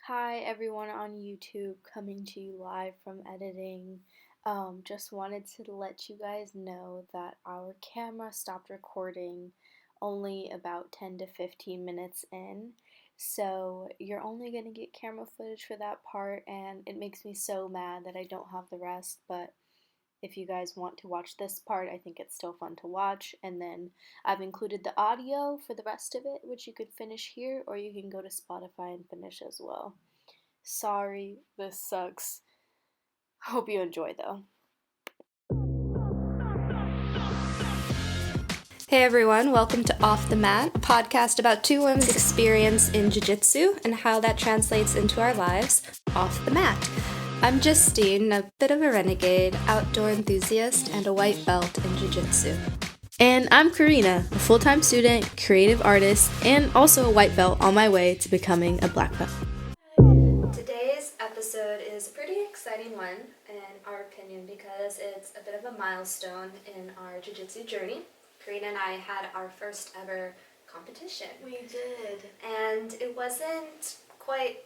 Hi everyone on YouTube, coming to you live from editing. Just wanted to let you guys know that our camera stopped recording only about 10 to 15 minutes in. So you're only going to get camera footage for that part, and it makes me so mad that I don't have the rest, but if you guys want to watch this part, I think it's still fun to watch. And then I've included the audio for the rest of it, which you could finish here, or you can go to Spotify and finish as well. Sorry, this sucks. Hope you enjoy though. Hey everyone, welcome to Off the Mat, a podcast about two women's experience in jiu-jitsu and how that translates into our lives off the mat. I'm Justine, a bit of a renegade, outdoor enthusiast, and a white belt in jiu-jitsu. And I'm Karina, a full-time student, creative artist, and also a white belt on my way to becoming a black belt. Today's episode is a pretty exciting one, in our opinion, because it's a bit of a milestone in our jiu-jitsu journey. Karina and I had our first ever competition. We did. And it wasn't quite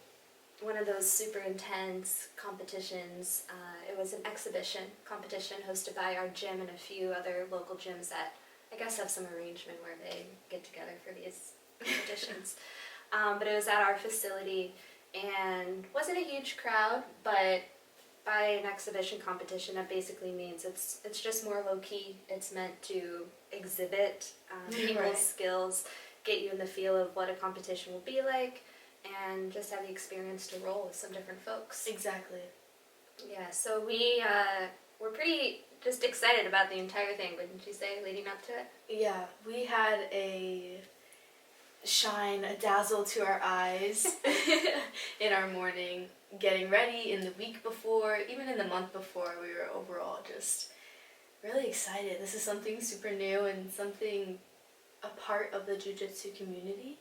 one of those super intense competitions. It was an exhibition competition hosted by our gym and a few other local gyms that I guess have some arrangement where they get together for these competitions. But it was at our facility and wasn't a huge crowd, but by an exhibition competition, that basically means it's just more low-key. It's meant to exhibit people's skills, get you in the feel of what a competition will be like, and just have the experience to roll with some different folks. Exactly. Yeah, so we were pretty just excited about the entire thing, wouldn't you say, leading up to it? Yeah, we had a shine, a dazzle to our eyes in our morning, getting ready in the week before, even in the month before. We were overall just really excited. This is something super new and something a part of the jiu-jitsu community,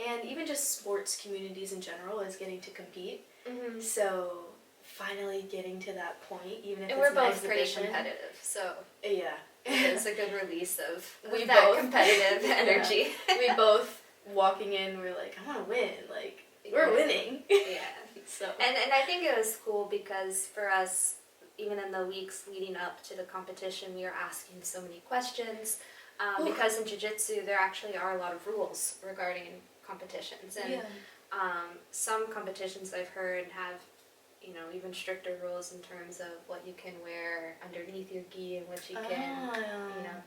and even just sports communities in general, is getting to compete. Mm-hmm. So finally getting to that point, even if and it's we're both exhibition. Pretty competitive, so yeah, it's a good release of we that both, competitive energy. Yeah. We both walking in, we're like, I want to win. Like, we're winning. Yeah. So. And I think it was cool because for us, even in the weeks leading up to the competition, we were asking so many questions. Because in jiu-jitsu, there actually are a lot of rules regarding competitions. And some competitions I've heard have, even stricter rules in terms of what you can wear underneath your gi and what you can,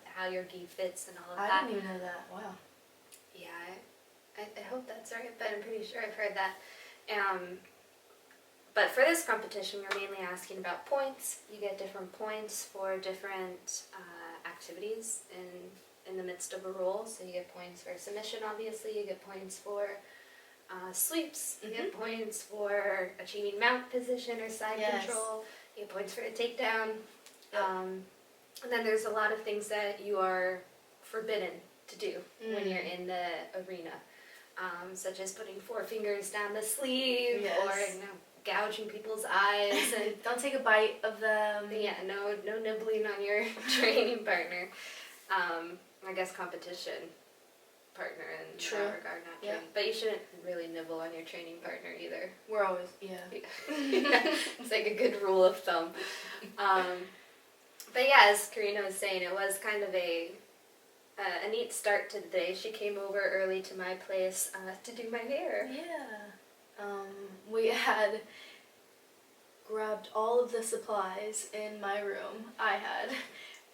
how your gi fits and all of that. I didn't even know that. Wow. Yeah, I hope that's right, but I'm pretty sure I've heard that. But for this competition, we're mainly asking about points. You get different points for different activities in the midst of a roll. So you get points for submission, obviously. You get points for sweeps. You get points for achieving mount position or side control. You get points for a takedown. Yep. And then there's a lot of things that you are forbidden to do when you're in the arena, such as putting 4 fingers down the sleeve or gouging people's eyes and don't take a bite of them. Yeah, no nibbling on your training partner. I guess competition partner in that regard, not training. But you shouldn't really nibble on your training partner either. We're always It's like a good rule of thumb. But yeah, as Karina was saying, it was kind of a neat start to the day. She came over early to my place to do my hair. Yeah. We had grabbed all of the supplies in my room. I had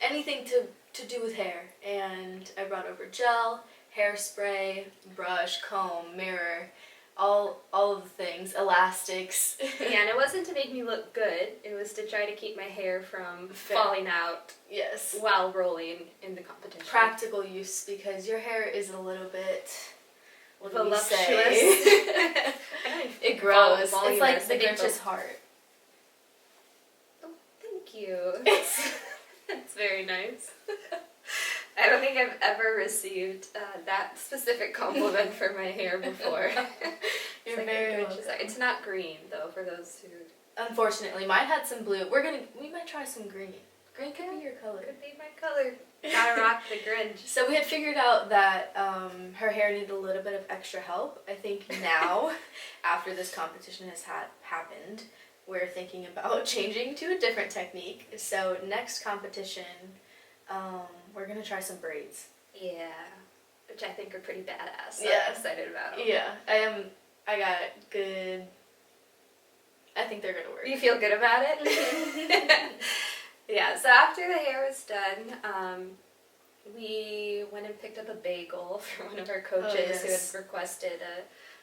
anything to do with hair, and I brought over gel, hairspray, brush, comb, mirror, all of the things, elastics. Yeah, and it wasn't to make me look good. It was to try to keep my hair from falling out. Yes. While rolling in the competition. Practical use, because your hair is a little bit voluptuous. It grows. It's like the Grinch's heart. Oh, thank you. That's very nice. I don't think I've ever received that specific compliment for my hair before. You're like very welcome. It's not green though, for those who. Unfortunately, mine had some blue. We might try some green. Green could be your color. Could be my color. Gotta rock the Grinch. So we had figured out that her hair needed a little bit of extra help. I think now, after this competition has happened, we're thinking about changing to a different technique. So next competition, we're gonna try some braids. Yeah, which I think are pretty badass. So Yeah. I'm excited about them. Yeah, I am. I got good. I think they're gonna work. You feel good about it? Yeah, so after the hair was done, we went and picked up a bagel for one of our coaches who had requested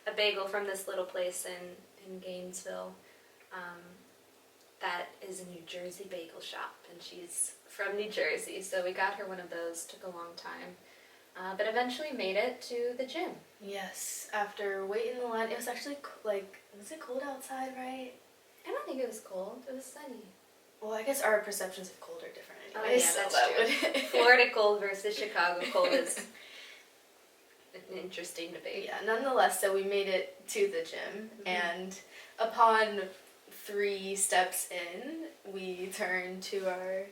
a bagel from this little place in Gainesville that is a New Jersey bagel shop, and she's from New Jersey, so we got her one of those. Took a long time, but eventually made it to the gym. Yes, after waiting in the line, it was actually was it cold outside, right? I don't think it was cold. It was sunny. Well, I guess our perceptions of cold are different Oh anyway. yeah, so that's that true. Florida cold versus Chicago cold is an interesting debate. Yeah, nonetheless, so we made it to the gym, and upon 3 steps in, we turned to our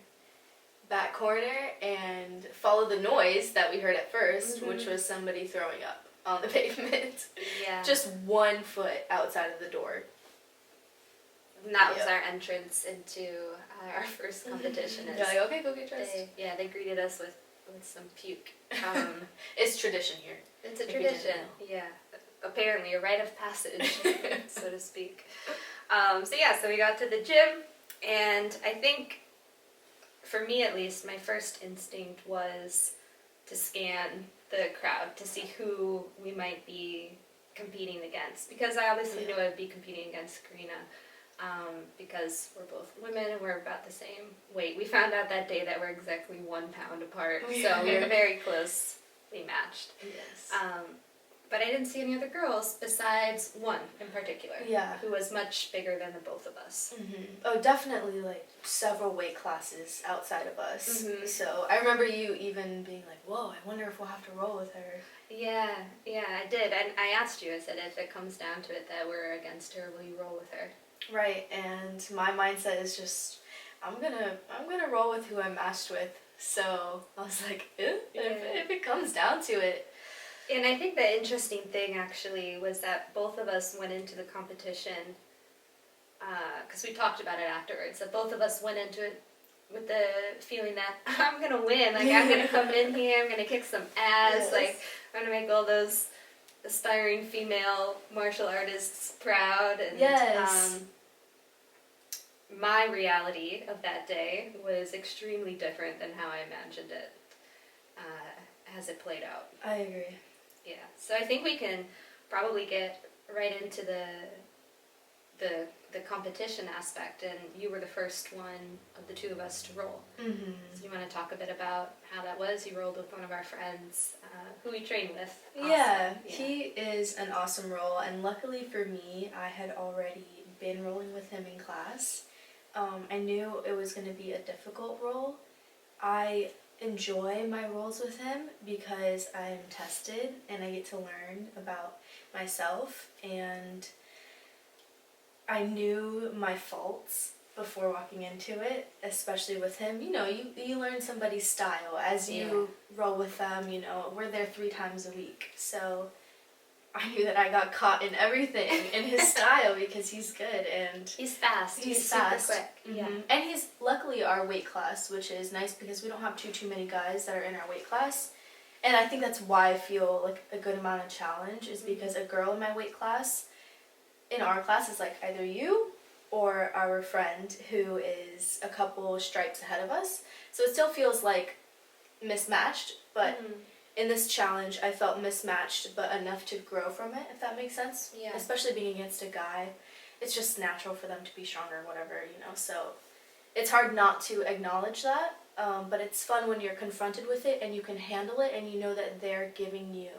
back corner and followed the noise that we heard at first, which was somebody throwing up on the pavement. Yeah. Just 1 foot outside of the door. And that was our entrance into our first competition. They're like, okay, go get dressed. They greeted us with some puke. It's tradition here. It's a tradition, yeah. Apparently, a rite of passage, so to speak. So we got to the gym, and I think, for me at least, my first instinct was to scan the crowd to see who we might be competing against. Because I obviously knew I'd be competing against Karina. Because we're both women and we're about the same weight. We found out that day that we're exactly 1 pound apart, so we were very closely matched. Yes. But I didn't see any other girls besides one in particular, who was much bigger than the both of us. Oh, definitely several weight classes outside of us. So I remember you even being like, whoa, I wonder if we'll have to roll with her. Yeah, I did. And I asked you, I said, if it comes down to it that we're against her, will you roll with her? Right, and my mindset is just, I'm gonna roll with who I'm matched with. So I was like, if it comes down to it. And I think the interesting thing actually was that both of us went into the competition, because we talked about it afterwards, that both of us went into it with the feeling that I'm gonna win, I'm gonna come in here, I'm gonna kick some ass, I'm gonna make all those aspiring female martial artists proud. And my reality of that day was extremely different than how I imagined it as it played out. I agree. Yeah, so I think we can probably get right into the competition aspect, and you were the first one of the two of us to roll. So you want to talk a bit about how that was? You rolled with one of our friends who we train with. Awesome. Yeah, he is an awesome roll, and luckily for me, I had already been rolling with him in class. I knew it was going to be a difficult roll. I enjoy my rolls with him because I'm tested and I get to learn about myself, and I knew my faults before walking into it, especially with him. You know, you learn somebody's style as you roll with them. You know, we're there 3 times a week, so I knew that I got caught in everything in his style because he's good and he's fast. He's fast. super quick. Yeah. And he's luckily our weight class, which is nice because we don't have too many guys that are in our weight class. And I think that's why I feel like a good amount of challenge is because a girl in my weight class, in our class, is like either you or our friend who is a couple stripes ahead of us. So it still feels like mismatched, but in this challenge, I felt mismatched, but enough to grow from it, if that makes sense. Yeah. Especially being against a guy. It's just natural for them to be stronger, whatever, you know. So it's hard not to acknowledge that, but it's fun when you're confronted with it and you can handle it and you know that they're giving you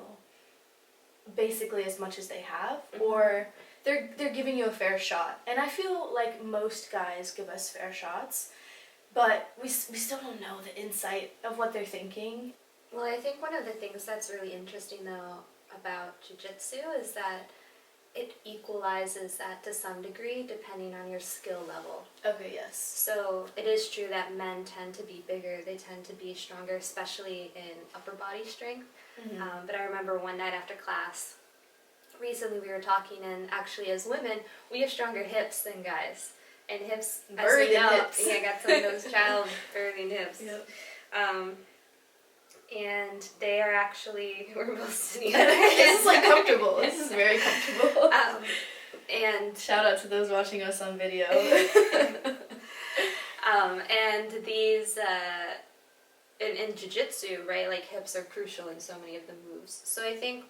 basically as much as they have, or they're giving you a fair shot. And I feel like most guys give us fair shots, but we still don't know the insight of what they're thinking. Well, I think one of the things that's really interesting, though, about jiu-jitsu is that it equalizes that to some degree depending on your skill level. Okay, yes. So it is true that men tend to be bigger, they tend to be stronger, especially in upper body strength. But I remember one night after class, recently we were talking, and actually as women, we have stronger hips than guys. And hips, as we know, hips. yeah, got some of those child birthing hips. Yep. And they are actually, we're both sitting together. This is like comfortable. This is very comfortable. And shout out to those watching us on video. and these, in jiu-jitsu, right, like hips are crucial in so many of the moves. So I think,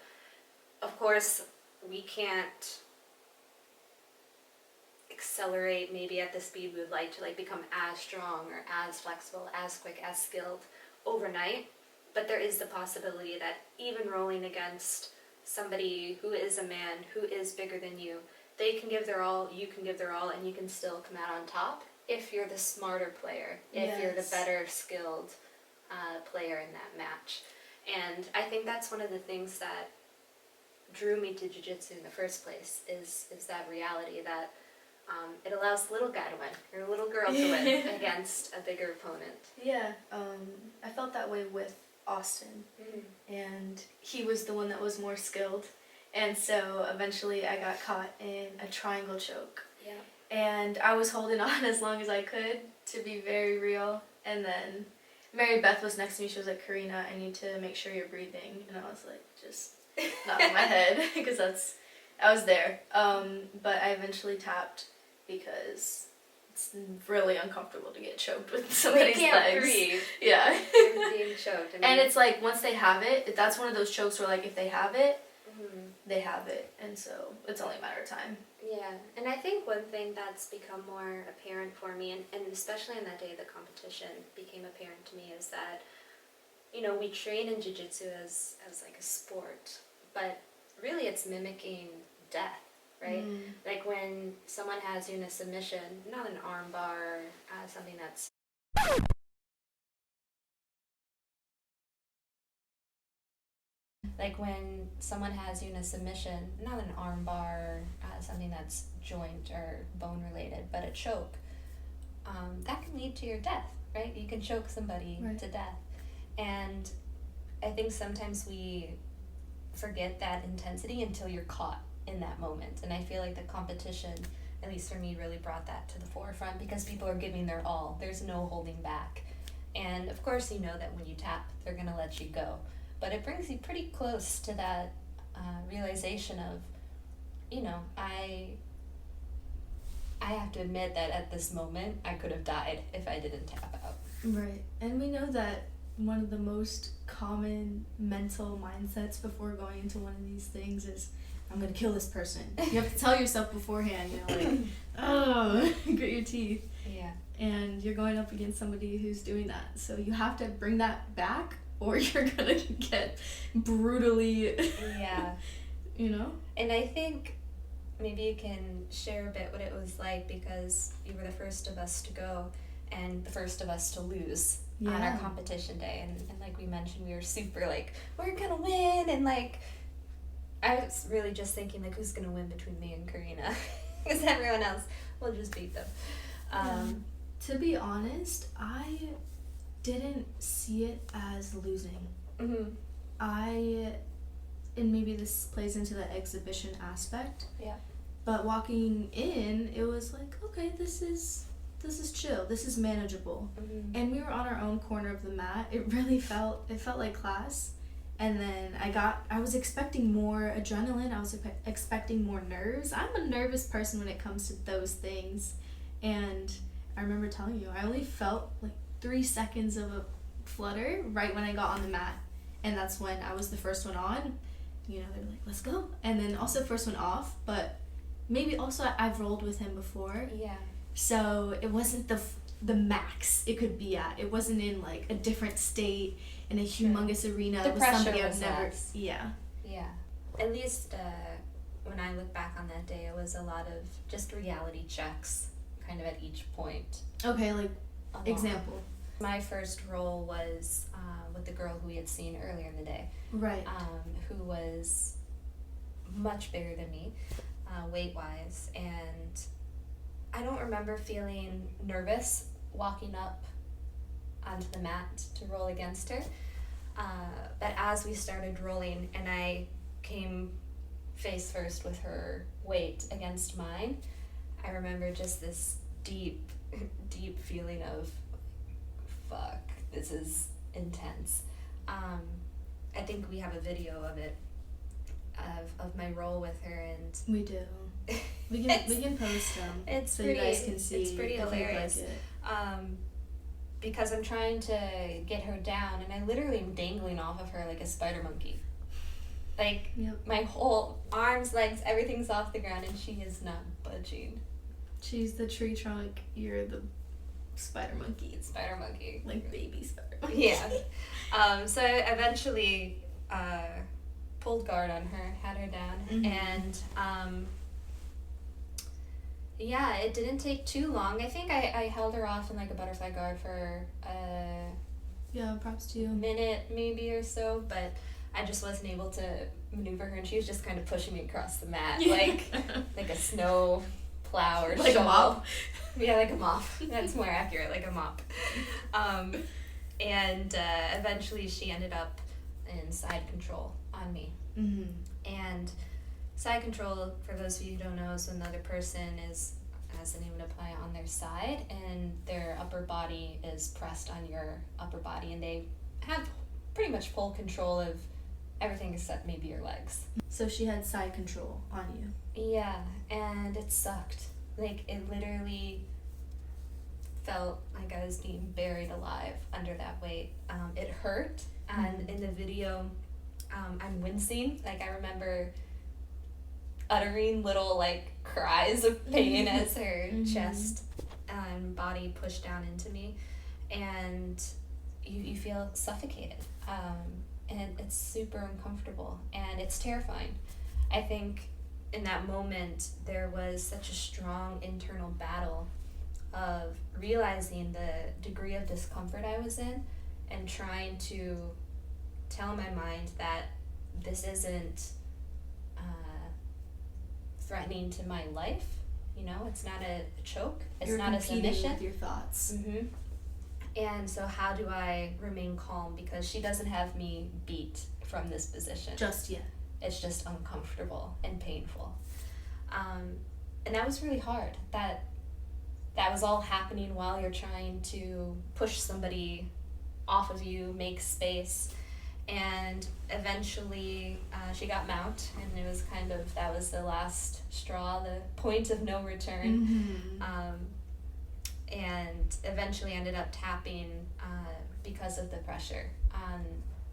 of course, we can't accelerate maybe at the speed we would like to, like become as strong or as flexible, as quick, as skilled overnight. But there is the possibility that even rolling against somebody who is a man, who is bigger than you, they can give their all, you can give their all, and you can still come out on top if you're the smarter player, if you're the better skilled player in that match. And I think that's one of the things that drew me to jiu-jitsu in the first place, is that reality that it allows the little guy to win, or a little girl to win against a bigger opponent. Yeah, I felt that way with Austin, and he was the one that was more skilled, and so eventually I got caught in a triangle choke. Yeah. And I was holding on as long as I could, to be very real, and then Mary Beth was next to me. She was like, Karina, I need to make sure you're breathing, and I was like, just not in my head, because I was there, but I eventually tapped, because it's really uncomfortable to get choked with somebody's You can't legs. breathe. Yeah. You're being choked. I mean, And it's like, once they have it, that's one of those chokes where like if they have it, they have it, and so it's only a matter of time. yeah, and I think one thing that's become more apparent for me, and especially on that day the competition became apparent to me, is that, you know, we train in jiu-jitsu as like a sport, but really it's mimicking death, right? Like when someone has you in a submission, not an arm bar, something that's like when someone has you in a submission, not an arm bar, something that's joint or bone related, but a choke, that can lead to your death, right? You can choke somebody to death. And I think sometimes we forget that intensity until you're caught in that moment. And I feel like the competition, at least for me, really brought that to the forefront, because people are giving their all. There's no holding back. And of course you know that when you tap, they're going to let you go. But it brings you pretty close to that realization of, you know, I have to admit that at this moment I could have died if I didn't tap out. Right. And we know that one of the most common mental mindsets before going into one of these things is, I'm going to kill this person. You have to tell yourself beforehand, you know, like, oh, grit your teeth. Yeah. And you're going up against somebody who's doing that. So you have to bring that back, or you're going to get brutally, Yeah. you know? And I think maybe you can share a bit what it was like, because you were the first of us to go and the first of us to lose on our competition day. And like we mentioned, we were super like, we're going to win. And like, I was really just thinking like, who's going to win between me and Karina? Because everyone else will just beat them. To be honest, I didn't see it as losing. And maybe this plays into the exhibition aspect. Yeah. But walking in, it was like, okay, this is chill. This is manageable. And we were on our own corner of the mat. It really felt like class. And then I was expecting more adrenaline. I was expecting more nerves. I'm a nervous person when it comes to those things. And I remember telling you, I only felt like 3 seconds of a flutter right when I got on the mat. And that's when I was the first one on. You know, they were like, let's go. And then also first one off. But maybe also I've rolled with him before. Yeah. So it wasn't the max it could be at. It wasn't in like a different state in a humongous arena. The It was pressure somebody was I've never. less. Yeah. Yeah. At least when I look back on that day, it was a lot of just reality checks kind of at each point. Okay, like along. example. My first role was with the girl who we had seen earlier in the day. Right. Who was much bigger than me. weight-wise, and I don't remember feeling nervous walking up onto the mat to roll against her. But as we started rolling and I came face first with her weight against mine, I remember just this deep, deep feeling of, fuck, this is intense. I think we have a video of it, of my roll with her, and We do. We can post them it's so pretty, you guys can see. it's pretty if you'd like hilarious. it. Because I'm trying to get her down, and I literally am dangling off of her like a spider monkey. Like, Yep. my whole arms, legs, everything's off the ground, and she is not budging. She's the tree trunk. You're the spider monkey. It's Spider monkey. like baby spider monkey. Yeah. So I eventually pulled guard on her, had her down, Mhm. and yeah, it didn't take too long. I think I held her off in like a butterfly guard for Yeah, props to you. minute maybe or so, but I just wasn't able to maneuver her, and she was just kind of pushing me across the mat like a snow plow or Like a shovel. mop? Yeah, like a mop. That's more accurate, like a mop. And eventually she ended up in side control on me. Mm-hmm. And side control, for those of you who don't know, is when the other person is, as the name would imply, on their side, and their upper body is pressed on your upper body, and they have pretty much full control of everything except maybe your legs. So she had side control on you. Yeah, and it sucked. Like, it literally felt like I was being buried alive under that weight. It hurt, and in the video, I'm wincing. Like, I remember uttering little, like, cries of pain as her chest and body pushed down into me, and you feel suffocated. And it's super uncomfortable, and it's terrifying. I think in that moment there was such a strong internal battle of realizing the degree of discomfort I was in and trying to tell my mind that this isn't threatening to my life. You know, it's not a choke. It's You're not a competing submission. with your thoughts. Mm-hmm. And so how do I remain calm? Because she doesn't have me beat from this position. Just yet. It's just uncomfortable and painful. And that was really hard. That was all happening while you're trying to push somebody off of you, make space. And eventually she got mount, and it was kind of, that was the last straw, the point of no return. And eventually ended up tapping because of the pressure.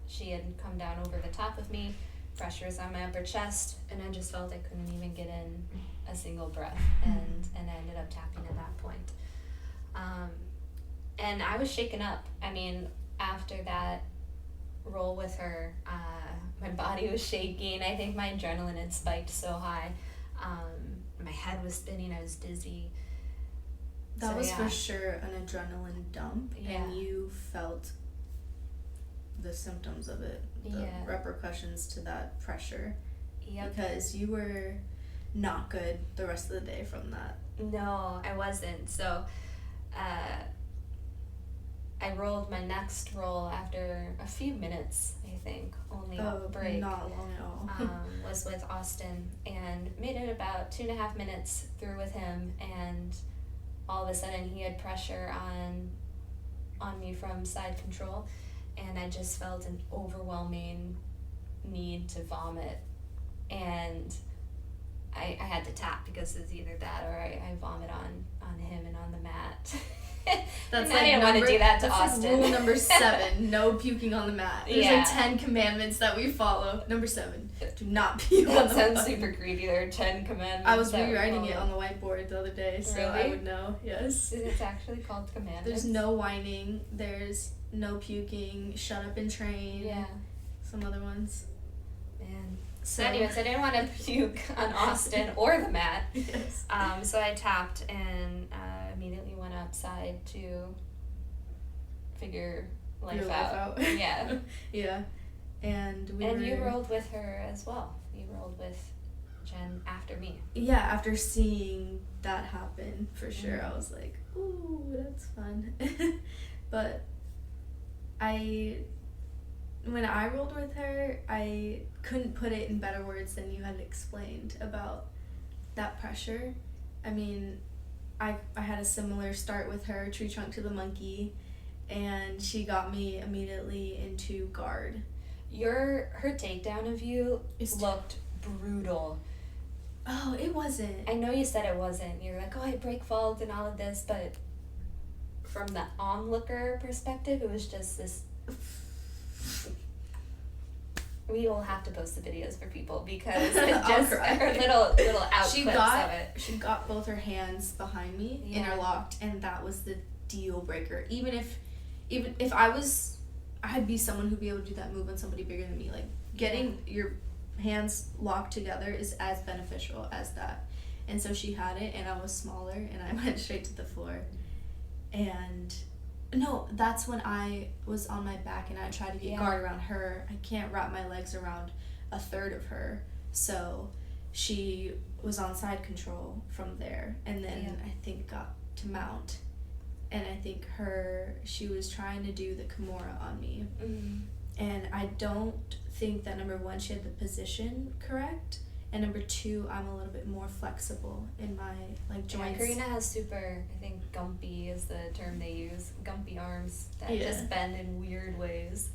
She had come down over the top of me, pressure was on my upper chest, and I just felt I couldn't even get in a single breath, and I ended up tapping at that point. And I was shaken up. I mean, after that roll with her, my body was shaking. I think my adrenaline had spiked so high. My head was spinning, I was dizzy. That So, was yeah. for sure an adrenaline dump, Yeah. and you felt the symptoms of it, the Yeah. repercussions to that pressure, Yep. because you were not good the rest of the day from that. No, I wasn't. So I rolled my next roll after a few minutes, I think, only break. Not long at all. Was with Austin, and made it about 2.5 minutes through with him, and all of a sudden he had pressure on me from side control, and I just felt an overwhelming need to vomit, and I had to tap, because it's either that or I vomit on him and on the mat. That's And I didn't want to do that to Austin. Like rule number 7, no puking on the mat. There's Yeah. like 10 commandments that we follow. Number 7, do not puke on That the sounds mat. super creepy. There are 10 commandments. I was that we rewriting it follow. on the whiteboard the other day, so I Really? would know. Yes. It's actually called commandments. There's no whining. There's no puking. Shut up and train. Yeah. Some other ones. Man. So So anyways, I didn't want to puke on Austin or the mat. Yes. So I tapped and immediately went outside to figure life Your out. life out. Yeah. Yeah. And we And were... you rolled with her as well. You rolled with Jen after me. Yeah, after seeing that happen, for sure, I was like, ooh, that's fun. But when I rolled with her, I couldn't put it in better words than you had explained about that pressure. I mean, I had a similar start with her, tree trunk to the monkey, and she got me immediately into guard. Her takedown of you looked brutal. Oh, it wasn't. I know you said it wasn't. You're like, oh, I break fault and all of this, but from the onlooker perspective, it was just this. We will have to post the videos for people because it's just her little out clips of it. She got both her hands behind me, interlocked, and that was the deal breaker. Even if I'd be someone who'd be able to do that move on somebody bigger than me. Like, getting your hands locked together is as beneficial as that. And so she had it, and I was smaller, and I went straight to the floor. And no, that's when I was on my back and I tried to get guard around her. I can't wrap my legs around a third of her. So she was on side control from there, and then I think got to mount. And I think she was trying to do the Kimura on me. Mm-hmm. And I don't think that, number one, she had the position correct. And number two, I'm a little bit more flexible in my joints. Yeah, Karina has super, I think gumpy is the term they use, gumpy arms that just bend in weird ways.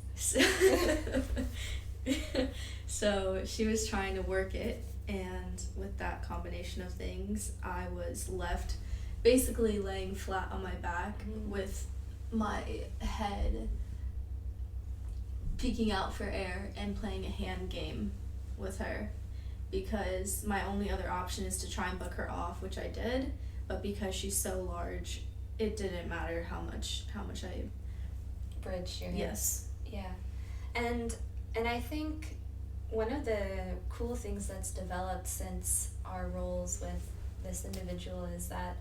So she was trying to work it, and with that combination of things, I was left basically laying flat on my back with my head peeking out for air and playing a hand game with her, because my only other option is to try and buck her off, which I did, but because she's so large, it didn't matter how much I bridged your hands. Yes. Yeah. And I think one of the cool things that's developed since our roles with this individual is that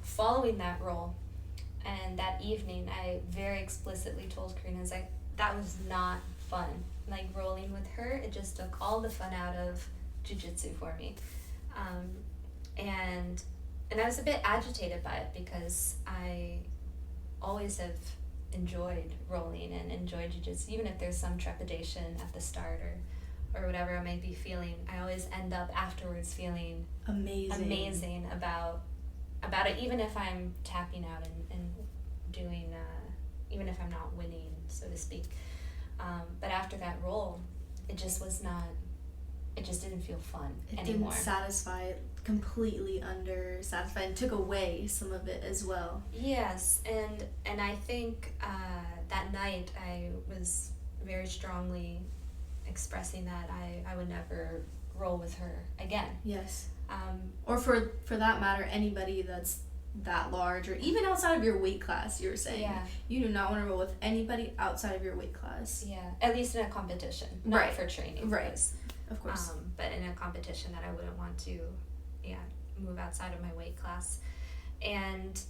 following that role and that evening, I very explicitly told Karina, that was not fun. Like, rolling with her, it just took all the fun out of jiu-jitsu for me. And I was a bit agitated by it because I always have enjoyed rolling and enjoyed jiu-jitsu, even if there's some trepidation at the start or whatever I might be feeling. I always end up afterwards feeling amazing about it, even if I'm tapping out and doing, even if I'm not winning, so to speak. But after that roll, it just didn't feel fun anymore. It didn't satisfy, completely under-satisfied, and took away some of it as well. Yes, and I think that night I was very strongly expressing that I would never roll with her again. Yes. Or for that matter, anybody that's that large, or even outside of your weight class, you were saying. Yeah. You do not want to roll with anybody outside of your weight class. Yeah, at least in a competition, not for training. Right, of course. But in a competition that I wouldn't want to, move outside of my weight class. And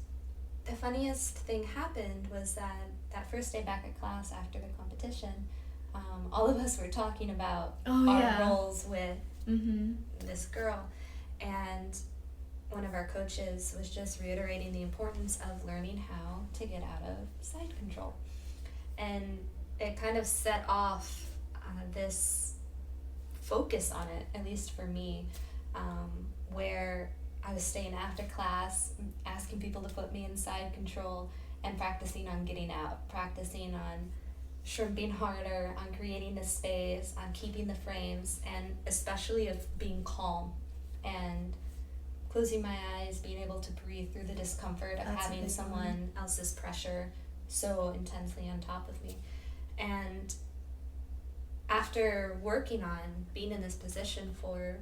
the funniest thing happened was that first day back at class after the competition, all of us were talking about our roles with this girl, and one of our coaches was just reiterating the importance of learning how to get out of side control. And it kind of set off this focus on it, at least for me, where I was staying after class, asking people to put me in side control and practicing on getting out, practicing on shrimping harder, on creating the space, on keeping the frames, and especially of being calm and closing my eyes, being able to breathe through the discomfort of having someone else's pressure so intensely on top of me. And after working on being in this position for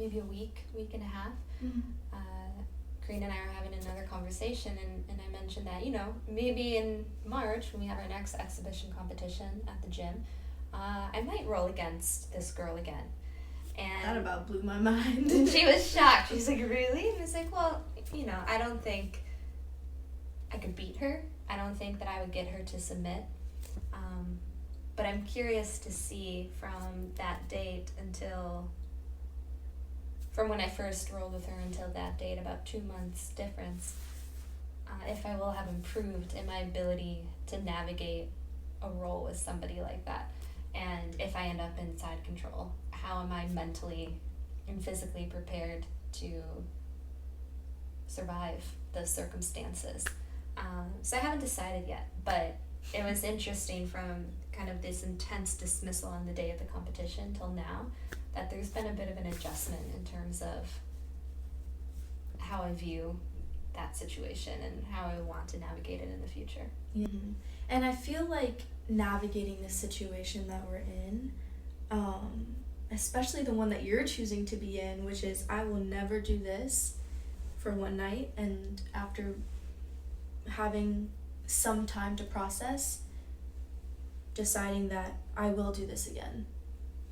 maybe a week and a half, Karina and I were having another conversation, and I mentioned that, maybe in March when we have our next exhibition competition at the gym, I might roll against this girl again. And that about blew my mind. She was shocked. She was like, really? And I was like, well, I don't think I could beat her. I don't think that I would get her to submit. But I'm curious to see from that date until from when I first rolled with her until that date, about 2 months difference, if I will have improved in my ability to navigate a roll with somebody like that. And if I end up in side control, how am I mentally and physically prepared to survive those circumstances? So I haven't decided yet, but it was interesting from kind of this intense dismissal on the day of the competition till now that there's been a bit of an adjustment in terms of how I view that situation and how I want to navigate it in the future. Mm-hmm. And I feel like navigating the situation that we're in, especially the one that you're choosing to be in, which is I will never do this for one night, and after having some time to process, deciding that I will do this again.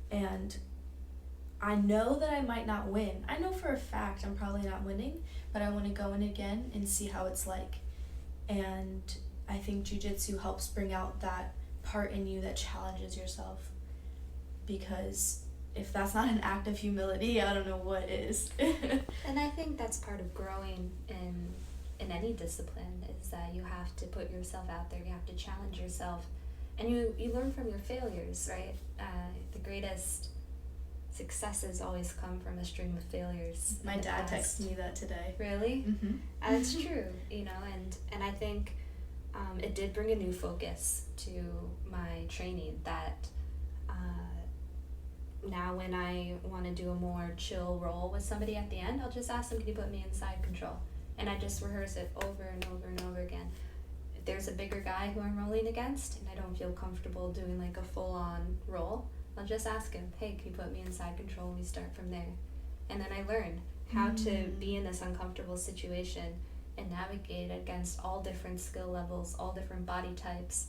And I know that I might not win. I know for a fact I'm probably not winning, but I want to go in again and see how it's like. And I think jiu-jitsu helps bring out that part in you that challenges yourself, because if that's not an act of humility, I don't know what is. And I think that's part of growing in any discipline, is that you have to put yourself out there, you have to challenge yourself, and you learn from your failures, right? The greatest successes always come from a stream of failures. My dad texted me that today. Really? Mm-hmm. That's true, and I think it did bring a new focus to my training, that now when I want to do a more chill roll with somebody at the end, I'll just ask them, can you put me in side control? And I just rehearse it over and over and over again. If there's a bigger guy who I'm rolling against and I don't feel comfortable doing like a full-on roll, I'll just ask him, hey, can you put me in side control, and we start from there. And then I learn how to be in this uncomfortable situation and navigate against all different skill levels, all different body types.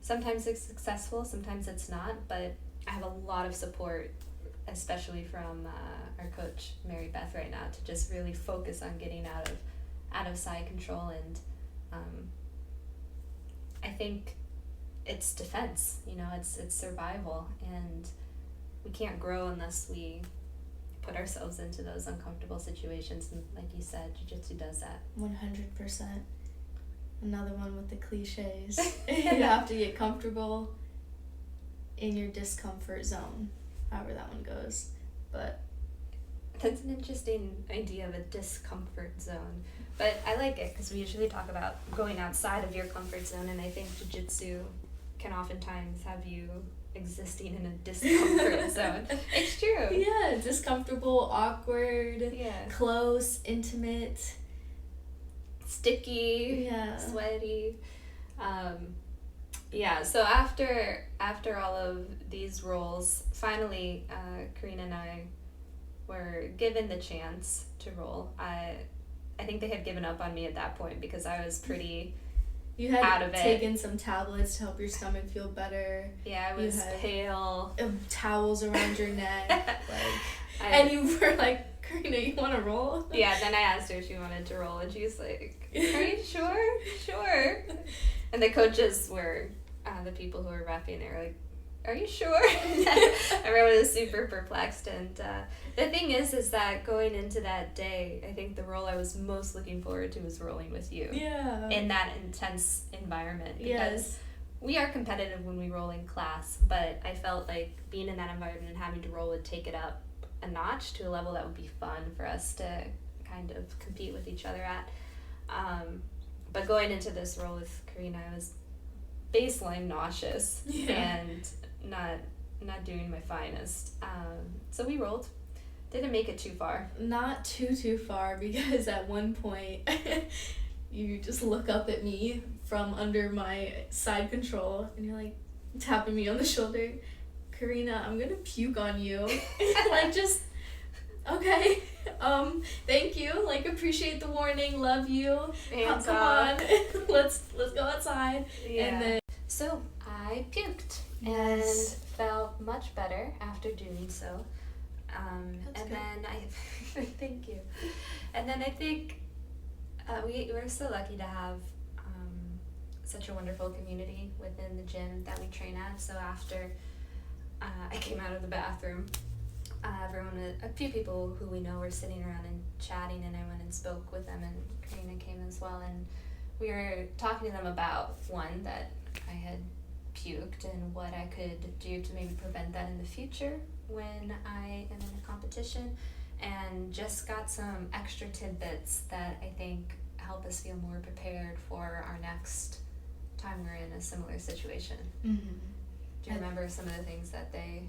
Sometimes it's successful, sometimes it's not, but I have a lot of support, especially from our coach, Mary Beth, right now, to just really focus on getting out of side control. And I think it's defense, it's survival, and we can't grow unless we put ourselves into those uncomfortable situations. And like you said, jiu-jitsu does that. 100%. Another one with the cliches. You have to get comfortable in your discomfort zone, however that one goes. But that's an interesting idea of a discomfort zone. But I like it, because we usually talk about going outside of your comfort zone, and I think jiu-jitsu can oftentimes have you existing in a discomfort zone. It's true. Yeah, discomfortable, awkward, Yeah. close, intimate, sticky, yeah, sweaty. So after all of these roles, finally Karina and I were given the chance to roll. I think they had given up on me at that point, because I was pretty you had out of it. taken some tablets to help your stomach feel better. Yeah, I was pale. Towels around your neck, and you were like, Karina, you want to roll? Yeah, then I asked her if she wanted to roll, and she's like, are you sure? Sure. And the coaches were the people who were repping. They were like, are you sure? Everyone was super perplexed. And the thing is that going into that day, I think the role I was most looking forward to was rolling with you. Yeah. In that intense environment. Because yes. we are competitive when we roll in class, but I felt like being in that environment and having to roll would take it up a notch to a level that would be fun for us to kind of compete with each other at. But going into this role with Karina, I was baseline nauseous and not doing my finest. So we rolled. Didn't make it too far. Not too far, because at one point you just look up at me from under my side control and you're like tapping me on the shoulder. Karina, I'm gonna puke on you. Like, just okay. Thank you. Like, appreciate the warning. Love you. Hands Come off. on. let's go outside. Yeah. And then so I puked and felt much better after doing so. That's good. Then I thank you. And then I think we're so lucky to have such a wonderful community within the gym that we train at. So after I came out of the bathroom, a few people who we know were sitting around and chatting, and I went and spoke with them, and Karina came as well, and we were talking to them about one, that I had puked and what I could do to maybe prevent that in the future when I am in a competition, and just got some extra tidbits that I think help us feel more prepared for our next time we're in a similar situation. Mm-hmm. Do you remember some of the things that they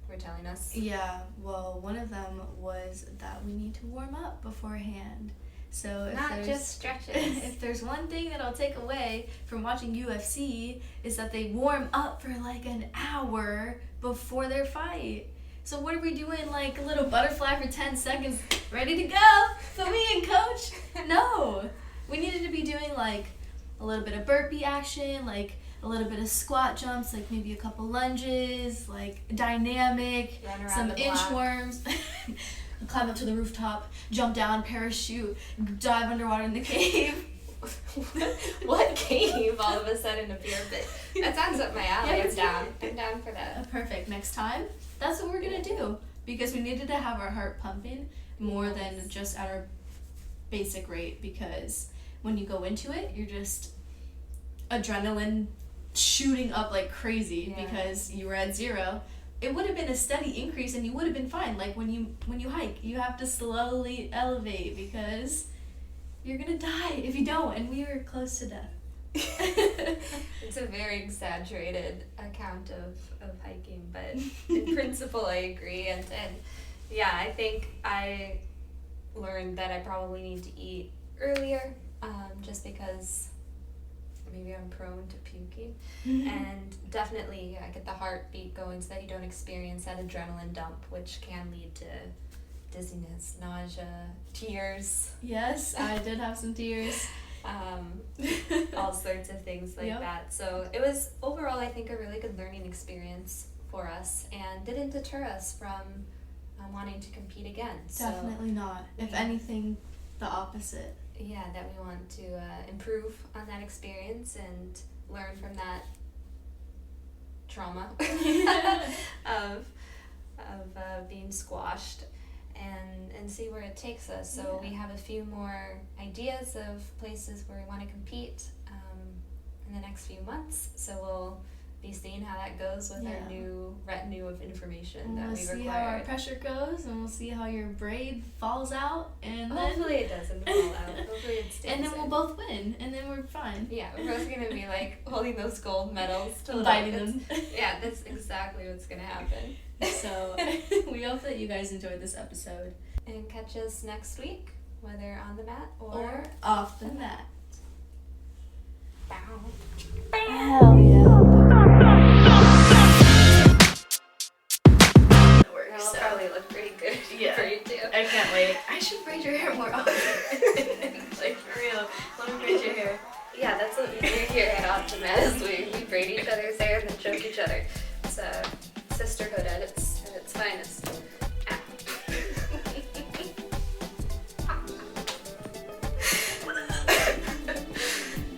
were telling us? Yeah, well, one of them was that we need to warm up beforehand. So not just stretches. If there's one thing that I'll take away from watching UFC is that they warm up for like an hour before their fight. So what are we doing, like a little butterfly for 10 seconds, ready to go? Fill me in, coach. No, we needed to be doing like a little bit of burpee action, like a little bit of squat jumps, like maybe a couple lunges, like dynamic, some inchworms. Climb up to the rooftop, jump down, parachute, dive underwater in the cave. What cave all of a sudden appeared? But that sounds up my alley. Yeah, I'm down for that. Perfect. Next time, that's what we're gonna do, because we needed to have our heart pumping more than just at our basic rate, because when you go into it, you're just adrenaline shooting up like crazy because you were at 0. It would have been a steady increase and you would have been fine. Like when you hike, you have to slowly elevate because you're gonna die if you don't, and we were close to death. It's a very exaggerated account of hiking, but in principle I agree, and yeah, I think I learned that I probably need to eat earlier, just because maybe I'm prone to puking. And definitely get the heartbeat going so that you don't experience that adrenaline dump, which can lead to dizziness, nausea, tears. Yes, I did have some tears. All sorts of things like that. So it was overall, I think, a really good learning experience for us, and didn't deter us from wanting to compete again. Definitely not. If anything, the opposite. Yeah, that we want to improve on that experience and learn from that trauma of being squashed, and see where it takes us. So we have a few more ideas of places where we want to compete in the next few months. So we'll be seeing how that goes with our new retinue of information that we required. We'll see how our pressure goes, and we'll see how your braid falls out, and hopefully it doesn't fall out. Hopefully it stays and then we'll both win, and then we're fine. Yeah, we're both gonna be like holding those gold medals, biting them. Yeah, that's exactly what's gonna happen. So we hope that you guys enjoyed this episode, and catch us next week, whether on the mat or off the mat. Bow. Hell yeah. That'll probably look pretty good for you too. I can't wait. I should braid your hair more often. Like, for real. Let me braid your hair. Yeah, that's what we do here at Optimat, is we braid each other's hair and then choke each other. It's sisterhood at its finest.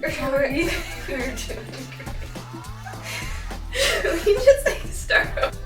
We're doing great. We just start over.